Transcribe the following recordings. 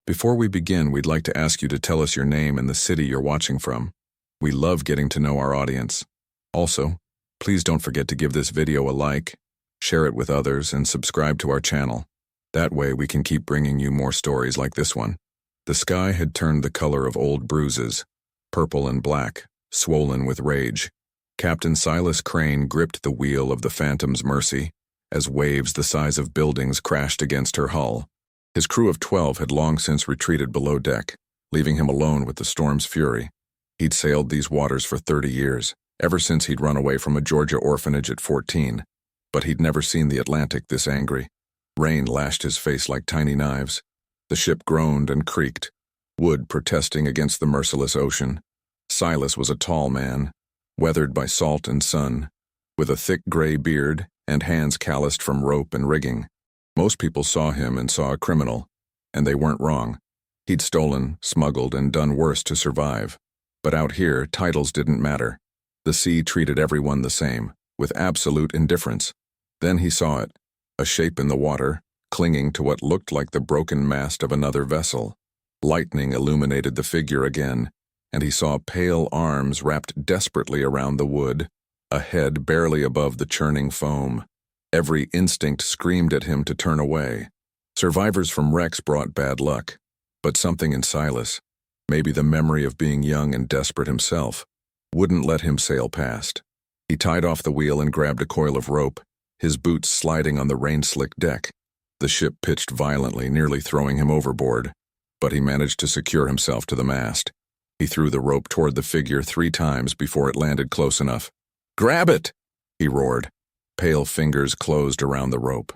Before we begin, we'd like to ask you to tell us your name and the city you're watching from. We love getting to know our audience. Also, please don't forget to give this video a like, share it with others, and subscribe to our channel. That way we can keep bringing you more stories like this one. The sky had turned the color of old bruises, purple and black, swollen with rage. Captain Silas Crane gripped the wheel of the Phantom's Mercy as waves the size of buildings crashed against her hull. His crew of 12 had long since retreated below deck, leaving him alone with the storm's fury. He'd sailed these waters for 30 years, ever since he'd run away from a Georgia orphanage at 14, but he'd never seen the Atlantic this angry. Rain lashed his face like tiny knives. The ship groaned and creaked, wood protesting against the merciless ocean. Silas was a tall man, weathered by salt and sun, with a thick gray beard and hands calloused from rope and rigging. Most people saw him and saw a criminal, and they weren't wrong. He'd stolen, smuggled, and done worse to survive. But out here, titles didn't matter. The sea treated everyone the same, with absolute indifference. Then he saw it, a shape in the water, clinging to what looked like the broken mast of another vessel. Lightning illuminated the figure again, and he saw pale arms wrapped desperately around the wood, a head barely above the churning foam. Every instinct screamed at him to turn away. Survivors from wrecks brought bad luck, but something in Silas, maybe the memory of being young and desperate himself, wouldn't let him sail past. He tied off the wheel and grabbed a coil of rope, his boots sliding on the rain-slicked deck. The ship pitched violently, nearly throwing him overboard, but he managed to secure himself to the mast. He threw the rope toward the figure 3 times before it landed close enough. "Grab it!" he roared. Pale fingers closed around the rope.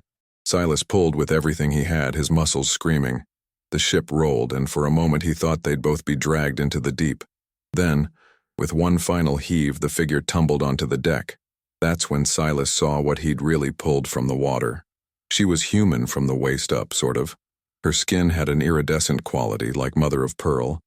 Silas pulled with everything he had, his muscles screaming. The ship rolled, and for a moment he thought they'd both be dragged into the deep. Then, with one final heave, the figure tumbled onto the deck. That's when Silas saw what he'd really pulled from the water. She was human from the waist up, sort of. Her skin had an iridescent quality, like mother of pearl,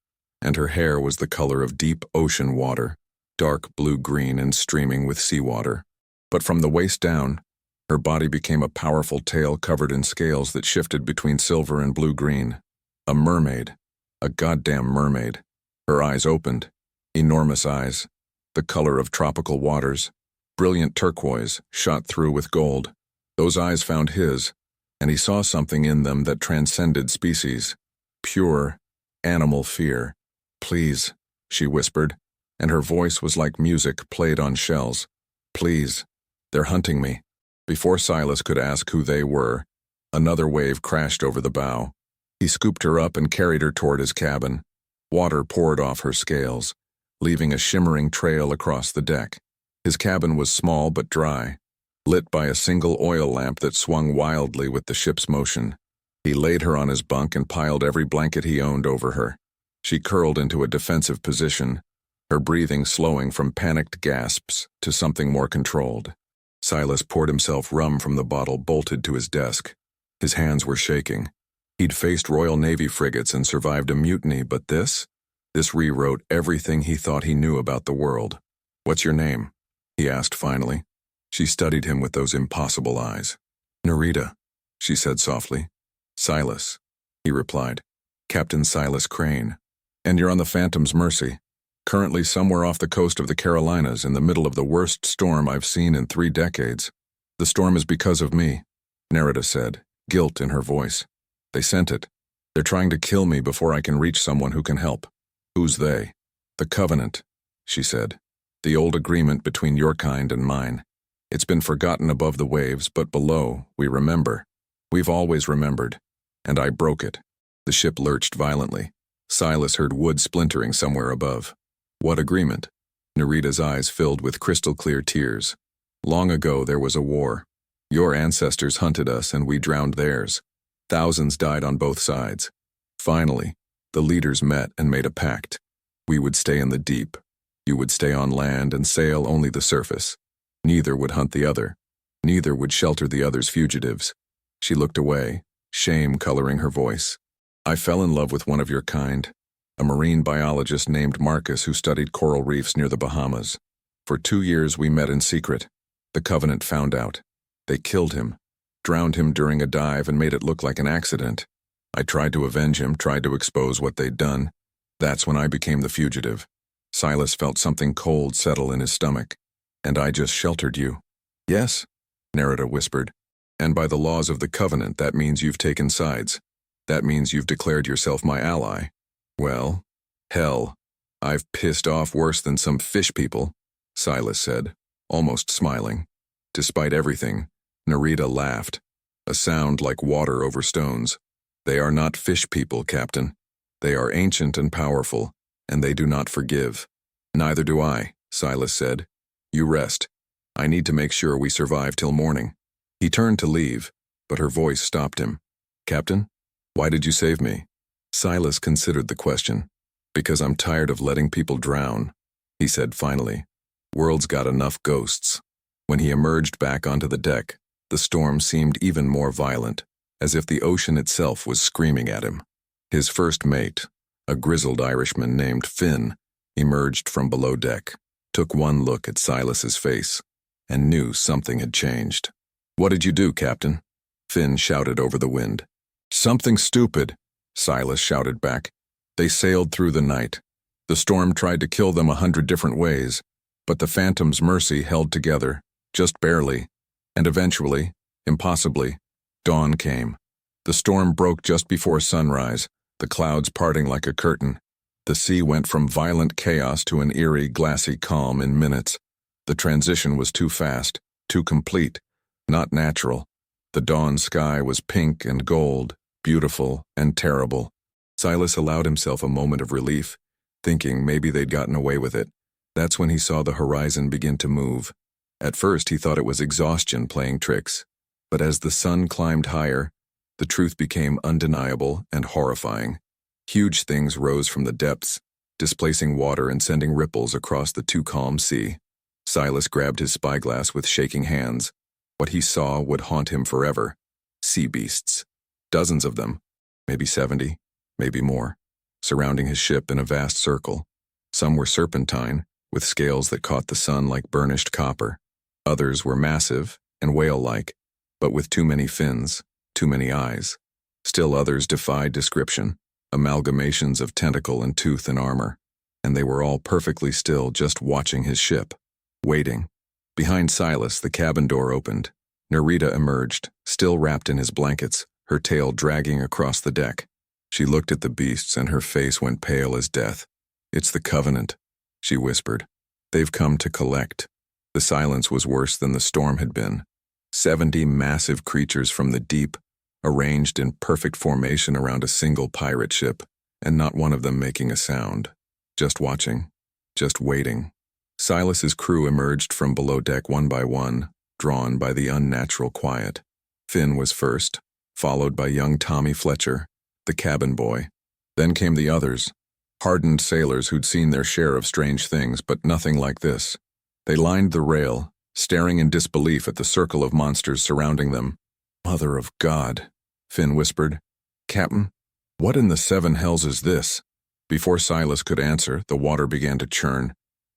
and her hair was the color of deep ocean water, dark blue-green and streaming with seawater. But from the waist down, her body became a powerful tail covered in scales that shifted between silver and blue-green. A mermaid. A goddamn mermaid. Her eyes opened. Enormous eyes. The color of tropical waters. Brilliant turquoise, shot through with gold. Those eyes found his, and he saw something in them that transcended species. Pure, animal fear. "Please," she whispered, and her voice was like music played on shells. "Please. They're hunting me." Before Silas could ask who they were, another wave crashed over the bow. He scooped her up and carried her toward his cabin. Water poured off her scales, leaving a shimmering trail across the deck. His cabin was small but dry, lit by a single oil lamp that swung wildly with the ship's motion. He laid her on his bunk and piled every blanket he owned over her. She curled into a defensive position, her breathing slowing from panicked gasps to something more controlled. Silas poured himself rum from the bottle, bolted to his desk. His hands were shaking. He'd faced Royal Navy frigates and survived a mutiny, but this rewrote everything he thought he knew about the world. "What's your name?" he asked finally. She studied him with those impossible eyes. "Nerita," she said softly. "Silas," he replied. "Captain Silas Crane. And you're on the Phantom's Mercy, currently somewhere off the coast of the Carolinas in the middle of the worst storm I've seen in 3 decades. The storm is because of me," Nerita said, guilt in her voice. "They sent it. They're trying to kill me before I can reach someone who can help." "Who's they?" "The Covenant," she said. "The old agreement between your kind and mine. It's been forgotten above the waves, but below, we remember. We've always remembered. And I broke it." The ship lurched violently. Silas heard wood splintering somewhere above. "What agreement?" Nerita's eyes filled with crystal-clear tears. "Long ago there was a war. Your ancestors hunted us and we drowned theirs. Thousands died on both sides. Finally, the leaders met and made a pact. We would stay in the deep. You would stay on land and sail only the surface. Neither would hunt the other. Neither would shelter the other's fugitives." She looked away, shame coloring her voice. "I fell in love with one of your kind, a marine biologist named Marcus who studied coral reefs near the Bahamas. For 2 years we met in secret. The Covenant found out. They killed him, drowned him during a dive and made it look like an accident. I tried to avenge him, tried to expose what they'd done. That's when I became the fugitive. Silas felt something cold settle in his stomach. And I just sheltered you. Yes, Nerida whispered. And by the laws of the Covenant, that means you've taken sides. That means you've declared yourself my ally. Well, hell, I've pissed off worse than some fish people, Silas said, almost smiling. Despite everything, Nerida laughed, a sound like water over stones. They are not fish people, Captain. They are ancient and powerful, and they do not forgive. Neither do I, Silas said. You rest. I need to make sure we survive till morning. He turned to leave, but her voice stopped him. Captain, why did you save me? Silas considered the question. Because I'm tired of letting people drown, he said finally. World's got enough ghosts. When he emerged back onto the deck, the storm seemed even more violent, as if the ocean itself was screaming at him. His first mate, a grizzled Irishman named Finn, emerged from below deck, took one look at Silas's face, and knew something had changed. What did you do, Captain? Finn shouted over the wind. Something stupid, Silas shouted back. They sailed through the night. The storm tried to kill them 100 different ways, but the Phantom's mercy held together, just barely, and eventually, impossibly, dawn came. The storm broke just before sunrise, the clouds parting like a curtain. The sea went from violent chaos to an eerie, glassy calm in minutes. The transition was too fast, too complete, not natural. The dawn sky was pink and gold, beautiful and terrible. Silas allowed himself a moment of relief, thinking maybe they'd gotten away with it. That's when he saw the horizon begin to move. At first he thought it was exhaustion playing tricks, but as the sun climbed higher, the truth became undeniable and horrifying. Huge things rose from the depths, displacing water and sending ripples across the too-calm sea. Silas grabbed his spyglass with shaking hands. What he saw would haunt him forever. Sea beasts. Dozens of them, maybe 70, maybe more, surrounding his ship in a vast circle. Some were serpentine, with scales that caught the sun like burnished copper. Others were massive and whale-like, but with too many fins, too many eyes. Still others defied description, amalgamations of tentacle and tooth and armor, and they were all perfectly still, just watching his ship, waiting. Behind Silas, the cabin door opened. Nerida emerged, still wrapped in his blankets, her tail dragging across the deck. She looked at the beasts and her face went pale as death. It's the Covenant, she whispered. They've come to collect. The silence was worse than the storm had been. 70 massive creatures from the deep, arranged in perfect formation around a single pirate ship, and not one of them making a sound. Just watching, just waiting. Silas's crew emerged from below deck one by one, drawn by the unnatural quiet. Finn was first, followed by young Tommy Fletcher, the cabin boy. Then came the others, hardened sailors who'd seen their share of strange things, but nothing like this. They lined the rail, staring in disbelief at the circle of monsters surrounding them. Mother of God, Finn whispered. Captain, what in the seven hells is this? Before Silas could answer, the water began to churn.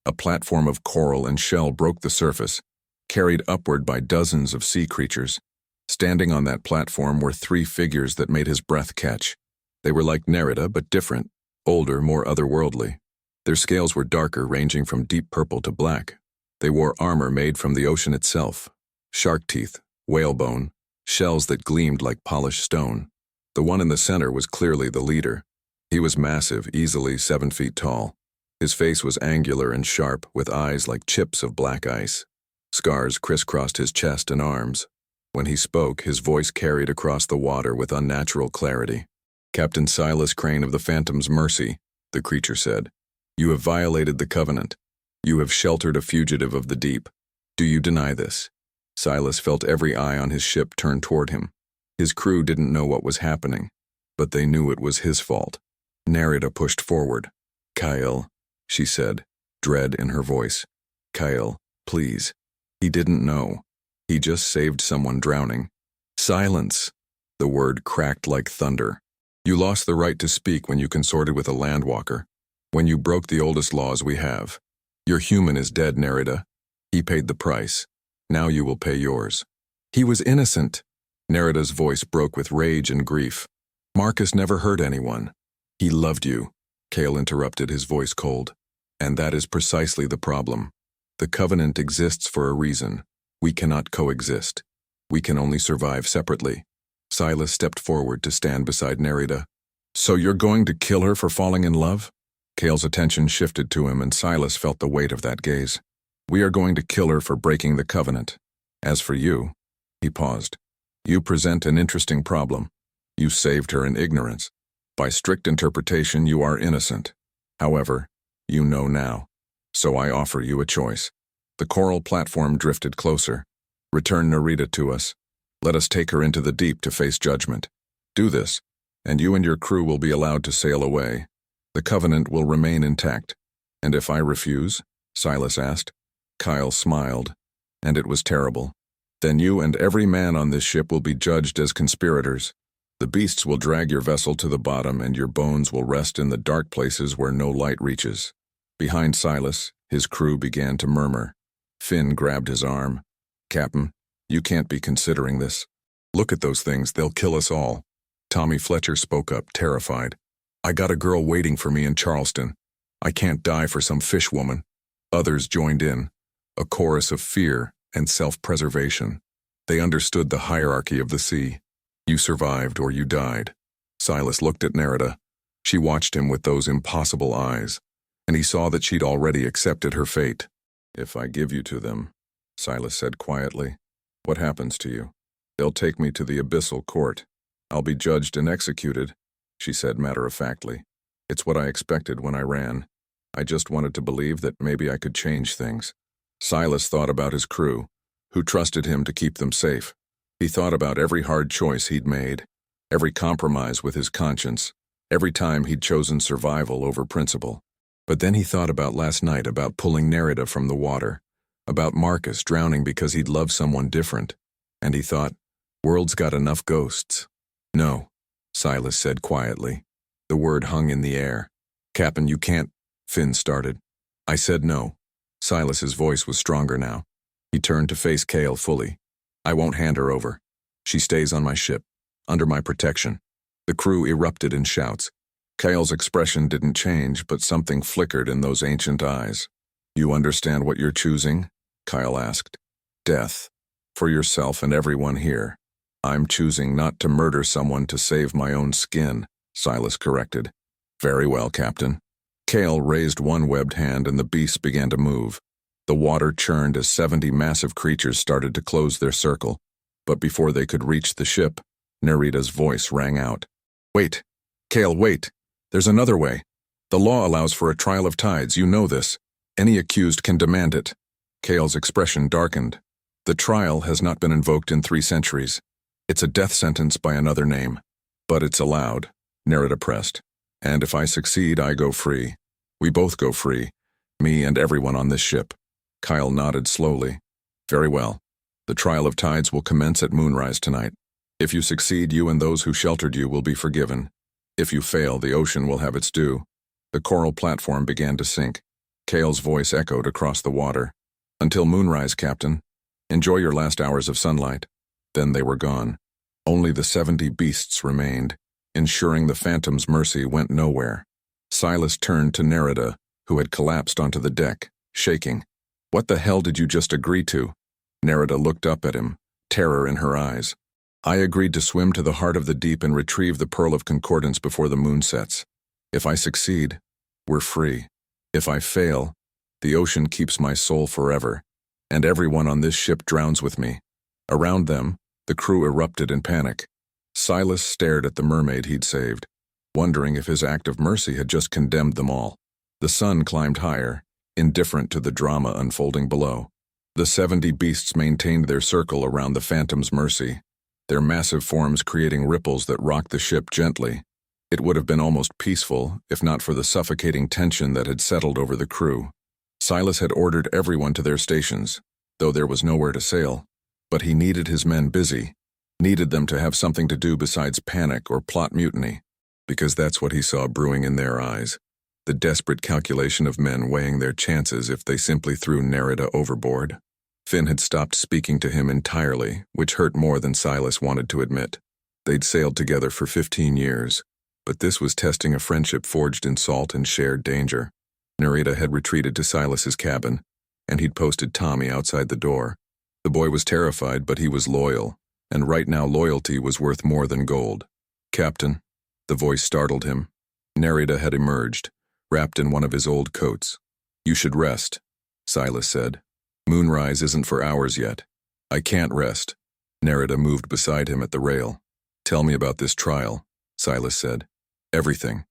A platform of coral and shell broke the surface, carried upward by dozens of sea creatures. Standing on that platform were 3 figures that made his breath catch. They were like Nerida, but different, older, more otherworldly. Their scales were darker, ranging from deep purple to black. They wore armor made from the ocean itself. Shark teeth, whalebone, shells that gleamed like polished stone. The one in the center was clearly the leader. He was massive, easily 7 feet tall. His face was angular and sharp, with eyes like chips of black ice. Scars crisscrossed his chest and arms. When he spoke, his voice carried across the water with unnatural clarity. Captain Silas Crane of the Phantom's Mercy, the creature said. You have violated the Covenant. You have sheltered a fugitive of the deep. Do you deny this? Silas felt every eye on his ship turn toward him. His crew didn't know what was happening, but they knew it was his fault. Nerida pushed forward. Kyle, she said, dread in her voice. Kyle, please. He didn't know. He just saved someone drowning. Silence! The word cracked like thunder. You lost the right to speak when you consorted with a landwalker, when you broke the oldest laws we have. Your human is dead, Nerida. He paid the price. Now you will pay yours. He was innocent. Nerida's voice broke with rage and grief. Marcus never hurt anyone. He loved you, Cale interrupted, his voice cold. And that is precisely the problem. The covenant exists for a reason. We cannot coexist. We can only survive separately. Silas stepped forward to stand beside Nerida. So you're going to kill her for falling in love? Cale's attention shifted to him, and Silas felt the weight of that gaze. We are going to kill her for breaking the covenant. As for you, he paused. You present an interesting problem. You saved her in ignorance. By strict interpretation, you are innocent. However, you know now. So I offer you a choice. The coral platform drifted closer. Return Nerida to us. Let us take her into the deep to face judgment. Do this, and you and your crew will be allowed to sail away. The covenant will remain intact. And if I refuse? Silas asked. Kyle smiled, and it was terrible. Then you and every man on this ship will be judged as conspirators. The beasts will drag your vessel to the bottom, and your bones will rest in the dark places where no light reaches. Behind Silas, his crew began to murmur. Finn grabbed his arm. Captain, you can't be considering this. Look at those things, they'll kill us all. Tommy Fletcher spoke up, terrified. I got a girl waiting for me in Charleston. I can't die for some fish woman. Others joined in, a chorus of fear and self-preservation. They understood the hierarchy of the sea. You survived or you died. Silas looked at Nerida. She watched him with those impossible eyes, and he saw that she'd already accepted her fate. If I give you to them, Silas said quietly, what happens to you? They'll take me to the abyssal court. I'll be judged and executed, she said matter-of-factly. It's what I expected when I ran. I just wanted to believe that maybe I could change things. Silas thought about his crew, who trusted him to keep them safe. He thought about every hard choice he'd made, every compromise with his conscience, every time he'd chosen survival over principle. But then he thought about last night, about pulling Nerida from the water, about Marcus drowning because he'd loved someone different. And he thought, world's got enough ghosts. No, Silas said quietly. The word hung in the air. Captain, you can't, Finn started. I said no. Silas's voice was stronger now. He turned to face Cale fully. I won't hand her over. She stays on my ship, under my protection. The crew erupted in shouts. Cale's expression didn't change, but something flickered in those ancient eyes. You understand what you're choosing? Kyle asked. Death. For yourself and everyone here. I'm choosing not to murder someone to save my own skin, Silas corrected. Very well, Captain. Cale raised one webbed hand and the beasts began to move. The water churned as 70 massive creatures started to close their circle. But before they could reach the ship, Nerida's voice rang out. Wait. Cale, wait. There's another way. The law allows for a trial of tides, you know this. Any accused can demand it. Cale's expression darkened. The trial has not been invoked in 3 centuries. It's a death sentence by another name. But it's allowed, Nerida pressed. And if I succeed, I go free. We both go free. Me and everyone on this ship. Kyle nodded slowly. Very well. The trial of tides will commence at moonrise tonight. If you succeed, you and those who sheltered you will be forgiven. If you fail, the ocean will have its due. The coral platform began to sink. Cale's voice echoed across the water. Until moonrise, Captain. Enjoy your last hours of sunlight. Then they were gone. Only the 70 beasts remained, ensuring the Phantom's mercy went nowhere. Silas turned to Nerida, who had collapsed onto the deck, shaking. What the hell did you just agree to? Nerida looked up at him, terror in her eyes. I agreed to swim to the heart of the deep and retrieve the Pearl of Concordance before the moon sets. If I succeed, we're free. If I fail, the ocean keeps my soul forever, and everyone on this ship drowns with me. Around them, the crew erupted in panic. Silas stared at the mermaid he'd saved, wondering if his act of mercy had just condemned them all. The sun climbed higher, indifferent to the drama unfolding below. The 70 beasts maintained their circle around the Phantom's mercy, their massive forms creating ripples that rocked the ship gently. It would have been almost peaceful, if not for the suffocating tension that had settled over the crew. Silas had ordered everyone to their stations, though there was nowhere to sail. But he needed his men busy, needed them to have something to do besides panic or plot mutiny, because that's what he saw brewing in their eyes. The desperate calculation of men weighing their chances if they simply threw Nerida overboard. Finn had stopped speaking to him entirely, which hurt more than Silas wanted to admit. They'd sailed together for 15 years, but this was testing a friendship forged in salt and shared danger. Nerida had retreated to Silas's cabin, and he'd posted Tommy outside the door. The boy was terrified, but he was loyal, and right now loyalty was worth more than gold. "Captain," the voice startled him. Nerida had emerged, wrapped in one of his old coats. "You should rest," Silas said. "Moonrise isn't for hours yet." "I can't rest." Nerida moved beside him at the rail. "Tell me about this trial," Silas said. "Everything."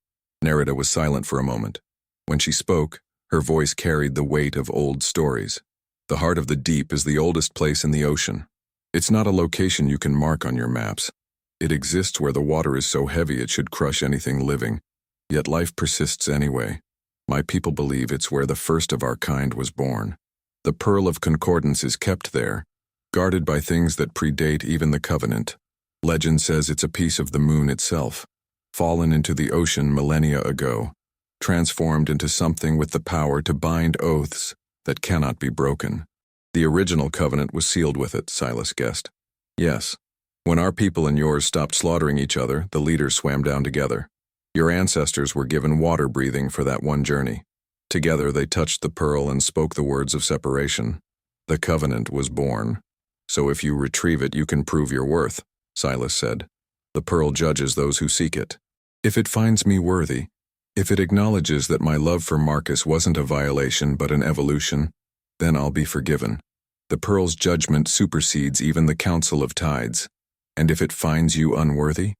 Nerida was silent for a moment. When she spoke, her voice carried the weight of old stories. "The heart of the deep is the oldest place in the ocean. It's not a location you can mark on your maps. It exists where the water is so heavy it should crush anything living, yet life persists anyway. My people believe it's where the first of our kind was born. The Pearl of Concordance is kept there, guarded by things that predate even the Covenant. Legend says it's a piece of the moon itself, fallen into the ocean millennia ago, transformed into something with the power to bind oaths that cannot be broken. The original covenant was sealed with it, Silas guessed. Yes. When our people and yours stopped slaughtering each other, the leaders swam down together. Your ancestors were given water breathing for that one journey. Together they touched the pearl and spoke the words of separation. The covenant was born. So if you retrieve it, you can prove your worth, Silas said. The pearl judges those who seek it. If it finds me worthy, if it acknowledges that my love for Marcus wasn't a violation but an evolution, then I'll be forgiven. The pearl's judgment supersedes even the Council of Tides. And if it finds you unworthy,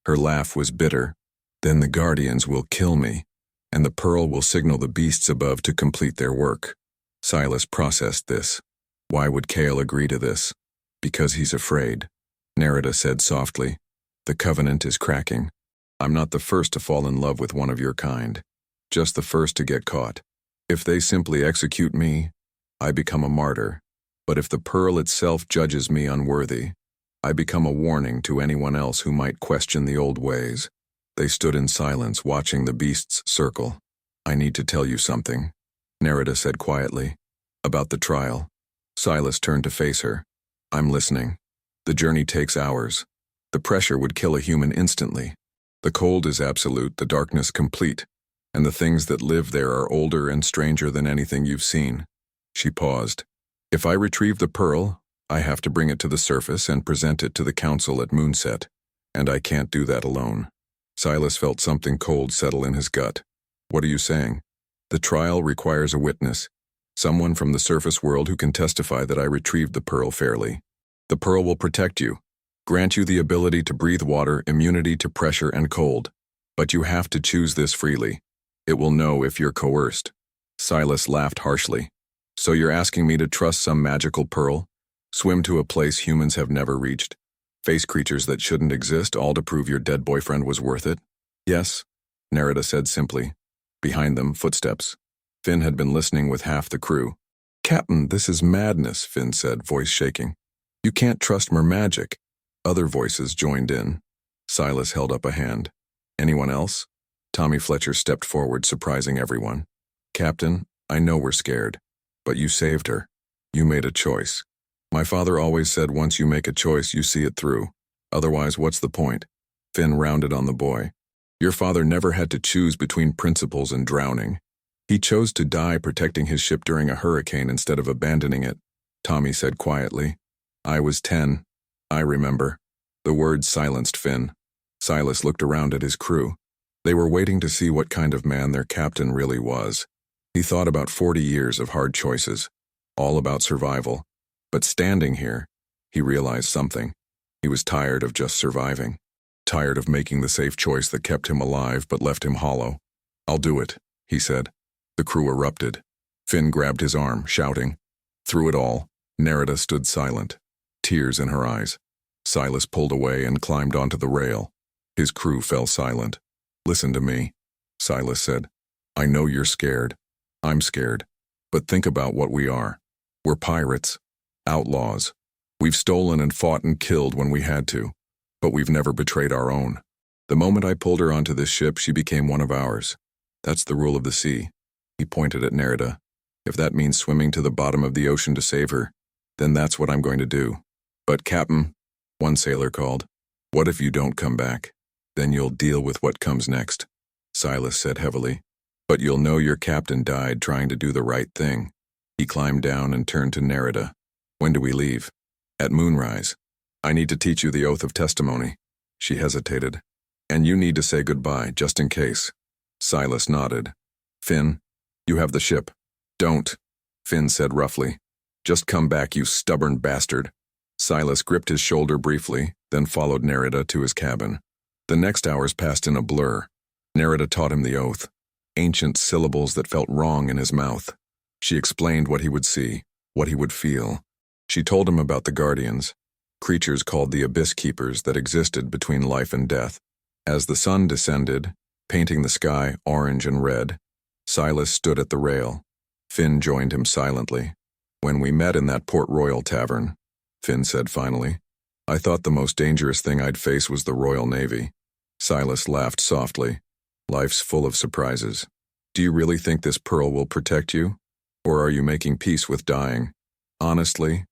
her laugh was bitter, then the guardians will kill me, and the pearl will signal the beasts above to complete their work. Silas processed this. Why would Kale agree to this? Because he's afraid. Nerida said softly, "The covenant is cracking. I'm not the first to fall in love with one of your kind, just the first to get caught. If they simply execute me, I become a martyr. But if the pearl itself judges me unworthy, I become a warning to anyone else who might question the old ways." They stood in silence, watching the beasts circle. "I need to tell you something," Nerida said quietly. "About the trial." Silas turned to face her. "I'm listening. The journey takes hours. The pressure would kill a human instantly. The cold is absolute, the darkness complete, and the things that live there are older and stranger than anything you've seen." She paused. "If I retrieve the pearl, I have to bring it to the surface and present it to the council at moonset, and I can't do that alone." Silas felt something cold settle in his gut. "What are you saying?" "The trial requires a witness, someone from the surface world who can testify that I retrieved the pearl fairly. The pearl will protect you, grant you the ability to breathe water, immunity to pressure and cold. But you have to choose this freely. It will know if you're coerced." Silas laughed harshly. "So you're asking me to trust some magical pearl? Swim to a place humans have never reached? Face creatures that shouldn't exist, all to prove your dead boyfriend was worth it?" "Yes," Nerida said simply. Behind them, footsteps. Finn had been listening with half the crew. "Captain, this is madness," Finn said, voice shaking. "You can't trust mermagic." Other voices joined in. Silas held up a hand. "Anyone else?" Tommy Fletcher stepped forward, surprising everyone. "Captain, I know we're scared, but you saved her. You made a choice. My father always said once you make a choice, you see it through. Otherwise, what's the point?" Finn rounded on the boy. "Your father never had to choose between principles and drowning. He chose to die protecting his ship during a hurricane instead of abandoning it," Tommy said quietly. "I was 10. I remember." The words silenced Finn. Silas looked around at his crew. They were waiting to see what kind of man their captain really was. He thought about 40 years of hard choices, all about survival. But standing here, he realized something. He was tired of just surviving. Tired of making the safe choice that kept him alive but left him hollow. "I'll do it," he said. The crew erupted. Finn grabbed his arm, shouting. Through it all, Nerida stood silent, tears in her eyes. Silas pulled away and climbed onto the rail. His crew fell silent. "Listen to me," Silas said. "I know you're scared. I'm scared. But think about what we are. We're pirates. Outlaws. We've stolen and fought and killed when we had to, but we've never betrayed our own. The moment I pulled her onto this ship, she became one of ours. That's the rule of the sea." He pointed at Nerida. "If that means swimming to the bottom of the ocean to save her, then that's what I'm going to do." "But Captain," one sailor called. What if you don't come back? Then you'll deal with what comes next, Silas said heavily. But you'll know your captain died trying to do the right thing. He climbed down and turned to Nerida. When do we leave? At moonrise. I need to teach you the oath of testimony. She hesitated. And you need to say goodbye, just in case. Silas nodded. Finn, you have the ship. Don't, Finn said roughly. Just come back, you stubborn bastard. Silas gripped his shoulder briefly, then followed Nerida to his cabin. The next hours passed in a blur. Nerida taught him the oath, ancient syllables that felt wrong in his mouth. She explained what he would see, what he would feel. She told him about the Guardians, creatures called the Abyss Keepers that existed between life and death. As the sun descended, painting the sky orange and red, Silas stood at the rail. Finn joined him silently. When we met in that Port Royal tavern, Finn said finally, I thought the most dangerous thing I'd face was the Royal Navy. Silas laughed softly. Life's full of surprises. Do you really think this pearl will protect you? Or are you making peace with dying? Honestly,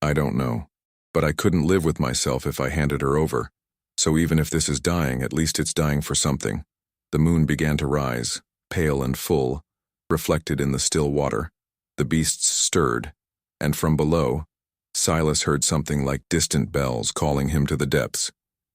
I don't know. But I couldn't live with myself if I handed her over. So even if this is dying, at least it's dying for something. The moon began to rise, pale and full, reflected in the still water. The beasts stirred, and from below, Silas heard something like distant bells calling him to the depths.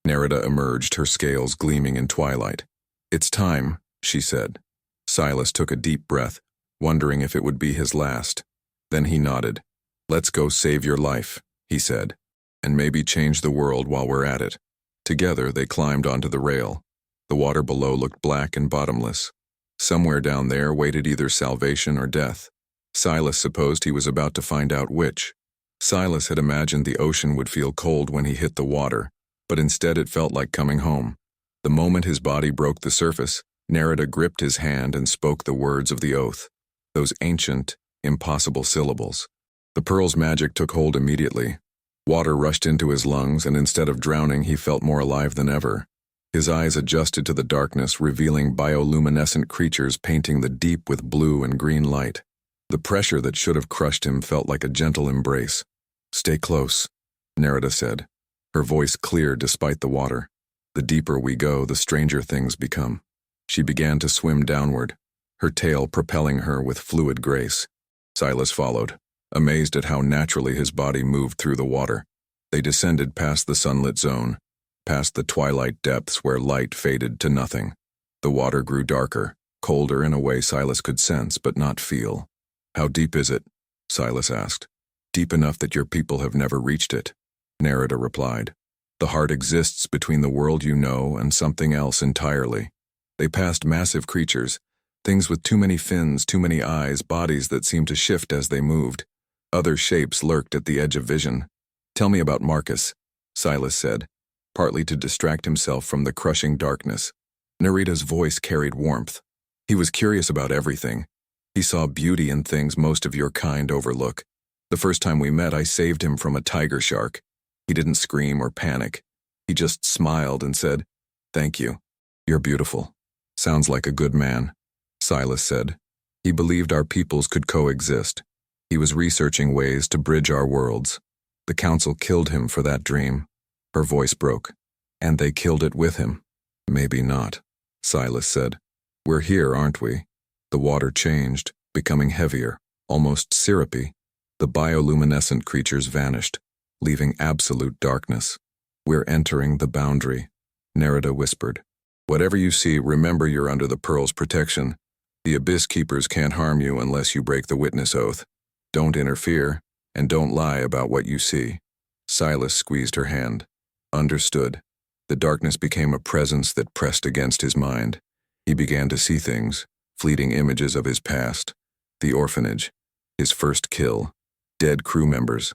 Nerida emerged, her scales gleaming in twilight. It's time, she said. Silas took a deep breath, wondering if it would be his last. Then he nodded. Let's go save your life, he said, and maybe change the world while we're at it. Together they climbed onto the rail. The water below looked black and bottomless. Somewhere down there waited either salvation or death. Silas supposed he was about to find out which. Silas had imagined the ocean would feel cold when he hit the water, but instead it felt like coming home. The moment his body broke the surface, Nerida gripped his hand and spoke the words of the oath, those ancient, impossible syllables. The pearl's magic took hold immediately. Water rushed into his lungs, and instead of drowning, he felt more alive than ever. His eyes adjusted to the darkness, revealing bioluminescent creatures painting the deep with blue and green light. The pressure that should have crushed him felt like a gentle embrace. Stay close, Nerida said, her voice clear despite the water. The deeper we go, the stranger things become. She began to swim downward, her tail propelling her with fluid grace. Silas followed, amazed at how naturally his body moved through the water. They descended past the sunlit zone, past the twilight depths where light faded to nothing. The water grew darker, colder in a way Silas could sense but not feel. How deep is it? Silas asked. Deep enough that your people have never reached it, Nerida replied. The heart exists between the world you know and something else entirely. They passed massive creatures, things with too many fins, too many eyes, bodies that seemed to shift as they moved. Other shapes lurked at the edge of vision. Tell me about Marcus, Silas said, partly to distract himself from the crushing darkness. Nerida's voice carried warmth. He was curious about everything. He saw beauty in things most of your kind overlook. The first time we met, I saved him from a tiger shark. He didn't scream or panic. He just smiled and said, Thank you. You're beautiful. Sounds like a good man, Silas said. He believed our peoples could coexist. He was researching ways to bridge our worlds. The council killed him for that dream. Her voice broke. And they killed it with him. Maybe not, Silas said. We're here, aren't we? The water changed, becoming heavier, almost syrupy. The bioluminescent creatures vanished, leaving absolute darkness. We're entering the boundary, Nerida whispered. Whatever you see, remember you're under the Pearl's protection. The Abyss Keepers can't harm you unless you break the witness oath. Don't interfere, and don't lie about what you see. Silas squeezed her hand. Understood. The darkness became a presence that pressed against his mind. He began to see things, fleeting images of his past. The orphanage, his first kill, dead crew members.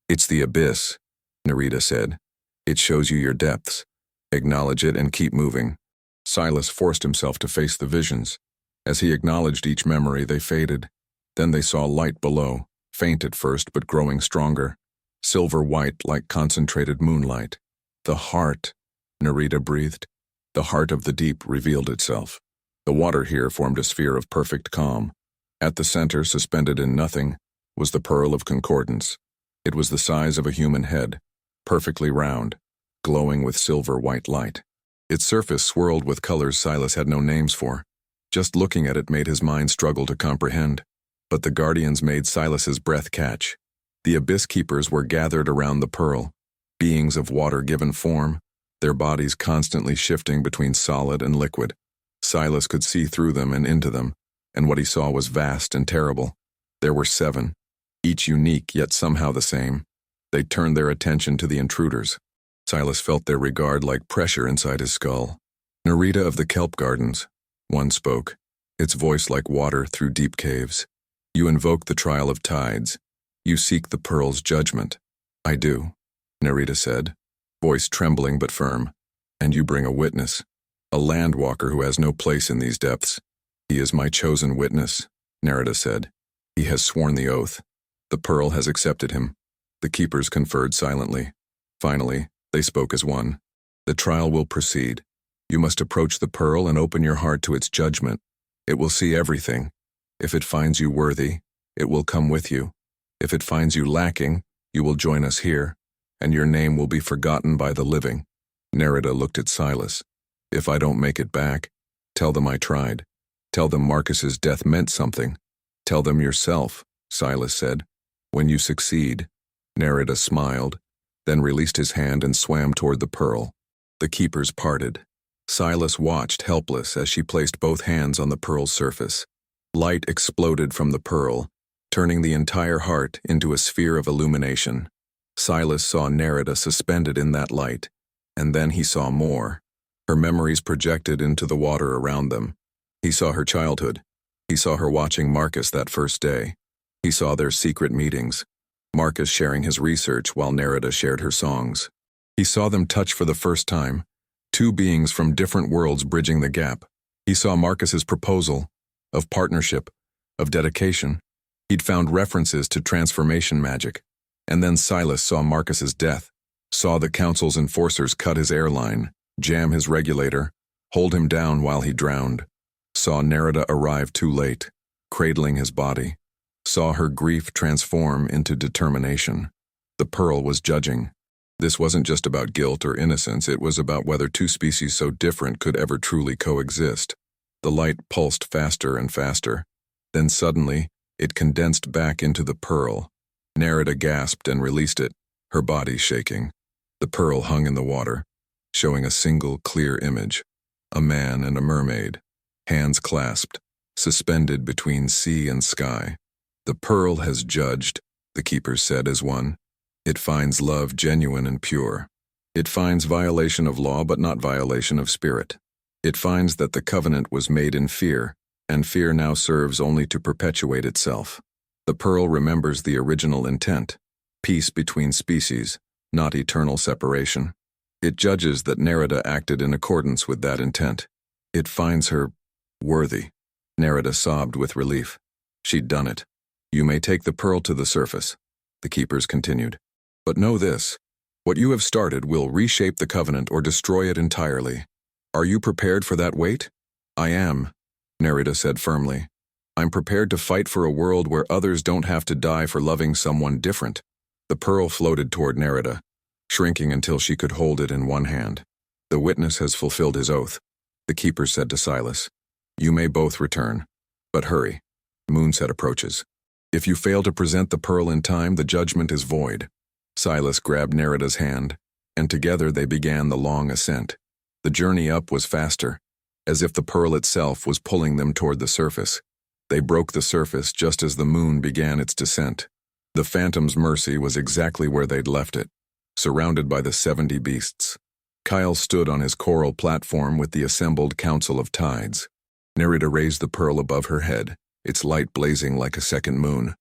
It's the Abyss, Nerida said. It shows you your depths. Acknowledge it and keep moving. Silas forced himself to face the visions. As he acknowledged each memory, they faded. Then they saw light below, faint at first but growing stronger, silver white like concentrated moonlight. The heart, Nerida breathed. The heart of the deep revealed itself. The water here formed a sphere of perfect calm. At the center, suspended in nothing, was the Pearl of Concordance. It was the size of a human head, perfectly round. glowing with silver-white light. Its surface swirled with colors Silas had no names for. Just looking at it made his mind struggle to comprehend. But the guardians made Silas's breath catch. The Abyss Keepers were gathered around the pearl, beings of water-given form, their bodies constantly shifting between solid and liquid. Silas could see through them and into them, and what he saw was vast and terrible. There were 7, each unique yet somehow the same. They turned their attention to the intruders. Silas felt their regard like pressure inside his skull. "Nerida of the Kelp Gardens," one spoke, its voice like water through deep caves. "You invoke the trial of tides. You seek the pearl's judgment." "I do," Nerida said, voice trembling but firm. "And you bring a witness, a landwalker who has no place in these depths." "He is my chosen witness," Nerida said. "He has sworn the oath. The pearl has accepted him." The keepers conferred silently. Finally, they spoke as one. "The trial will proceed. You must approach the pearl and open your heart to its judgment. It will see everything. If it finds you worthy, it will come with you. If it finds you lacking, you will join us here, and your name will be forgotten by the living." Nerida looked at Silas. "If I don't make it back, tell them I tried. Tell them Marcus's death meant something. Tell them yourself," Silas said. "When you succeed." Nerida smiled, then released his hand and swam toward the pearl. The keepers parted. Silas watched helpless as she placed both hands on the pearl's surface. Light exploded from the pearl, turning the entire heart into a sphere of illumination. Silas saw Nerida suspended in that light, and then he saw more. Her memories projected into the water around them. He saw her childhood. He saw her watching Marcus that first day. He saw their secret meetings, Marcus sharing his research while Nerida shared her songs. He saw them touch for the first time, 2 beings from different worlds bridging the gap. He saw Marcus's proposal, of partnership, of dedication. He'd found references to transformation magic. And then Silas saw Marcus's death, saw the council's enforcers cut his airline, jam his regulator, hold him down while he drowned. Saw Nerida arrive too late, cradling his body. Saw her grief transform into determination. The pearl was judging. This wasn't just about guilt or innocence, it was about whether 2 species so different could ever truly coexist. The light pulsed faster and faster. Then suddenly, it condensed back into the pearl. Nerida gasped and released it, her body shaking. The pearl hung in the water, showing a single clear image. A man and a mermaid, hands clasped, suspended between sea and sky. "The pearl has judged," the keepers said as one. "It finds love genuine and pure. It finds violation of law but not violation of spirit. It finds that the covenant was made in fear, and fear now serves only to perpetuate itself. The pearl remembers the original intent, peace between species, not eternal separation. It judges that Nerida acted in accordance with that intent. It finds her worthy." Nerida sobbed with relief. She'd done it. "You may take the pearl to the surface," the keepers continued. "But know this, what you have started will reshape the covenant or destroy it entirely. Are you prepared for that weight?" "I am," Nerida said firmly. "I'm prepared to fight for a world where others don't have to die for loving someone different." The pearl floated toward Nerida, shrinking until she could hold it in one hand. "The witness has fulfilled his oath," the keeper said to Silas. "You may both return, but hurry. Moonset approaches. If you fail to present the pearl in time, the judgment is void." Silas grabbed Nerida's hand, and together they began the long ascent. The journey up was faster, as if the pearl itself was pulling them toward the surface. They broke the surface just as the moon began its descent. The Phantom's mercy was exactly where they'd left it, surrounded by the 70 beasts. Kyle stood on his coral platform with the assembled Council of Tides. Nerida raised the pearl above her head, its light blazing like a second moon.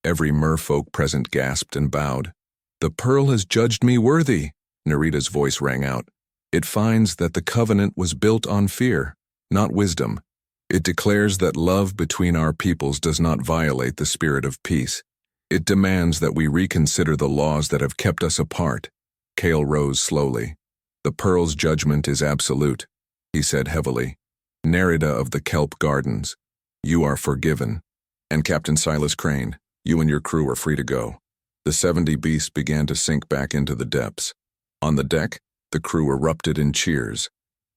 Every merfolk present gasped and bowed. "The pearl has judged me worthy," Nerida's voice rang out. "It finds that the covenant was built on fear, not wisdom. It declares that love between our peoples does not violate the spirit of peace. It demands that we reconsider the laws that have kept us apart." Kale rose slowly. "The pearl's judgment is absolute," he said heavily. "Nerida of the Kelp Gardens, you are forgiven. And Captain Silas Crane, you and your crew are free to go." The 70 beasts began to sink back into the depths. On the deck, The crew erupted in cheers.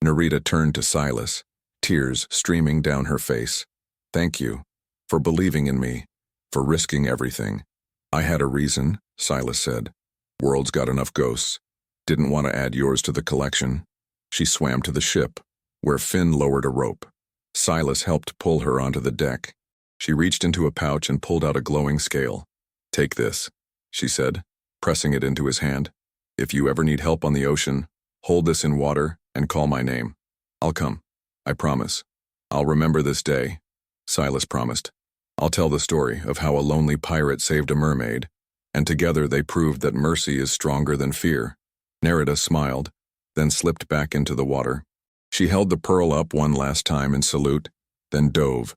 Narita turned to Silas, tears streaming down her face. "Thank you. For believing in me. For risking everything." "I had a reason," Silas said. "World's got enough ghosts. Didn't want to add yours to the collection." She swam to the ship, where Finn lowered a rope. Silas helped pull her onto the deck. She reached into a pouch and pulled out a glowing scale. "Take this," she said, pressing it into his hand. "If you ever need help on the ocean, hold this in water and call my name. I'll come. I promise. I'll remember this day," Silas promised. "I'll tell the story of how a lonely pirate saved a mermaid, and together they proved that mercy is stronger than fear." Narita smiled, then slipped back into the water. She held the pearl up one last time in salute, then dove,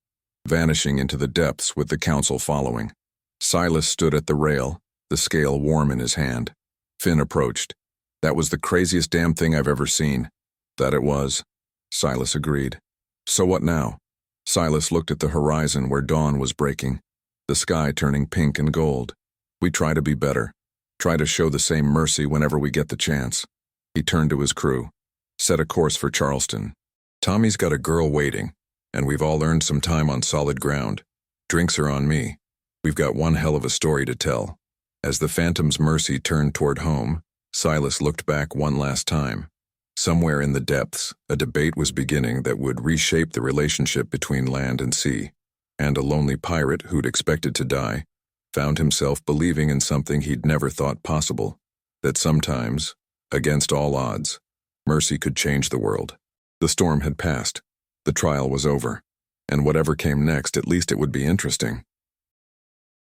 vanishing into the depths with the council following. Silas stood at the rail, the scale warm in his hand. Finn approached. "That was the craziest damn thing I've ever seen." "That it was," Silas agreed. "So what now?" Silas looked at the horizon where dawn was breaking, the sky turning pink and gold. "We try to be better. Try to show the same mercy whenever we get the chance." He turned to his crew. "Set a course for Charleston. Tommy's got a girl waiting, and we've all earned some time on solid ground. Drinks are on me. We've got one hell of a story to tell." As the Phantom's mercy turned toward home, Silas looked back one last time. Somewhere in the depths, a debate was beginning that would reshape the relationship between land and sea, and a lonely pirate who'd expected to die found himself believing in something he'd never thought possible, that sometimes, against all odds, mercy could change the world. The storm had passed, the trial was over, and whatever came next, at least it would be interesting.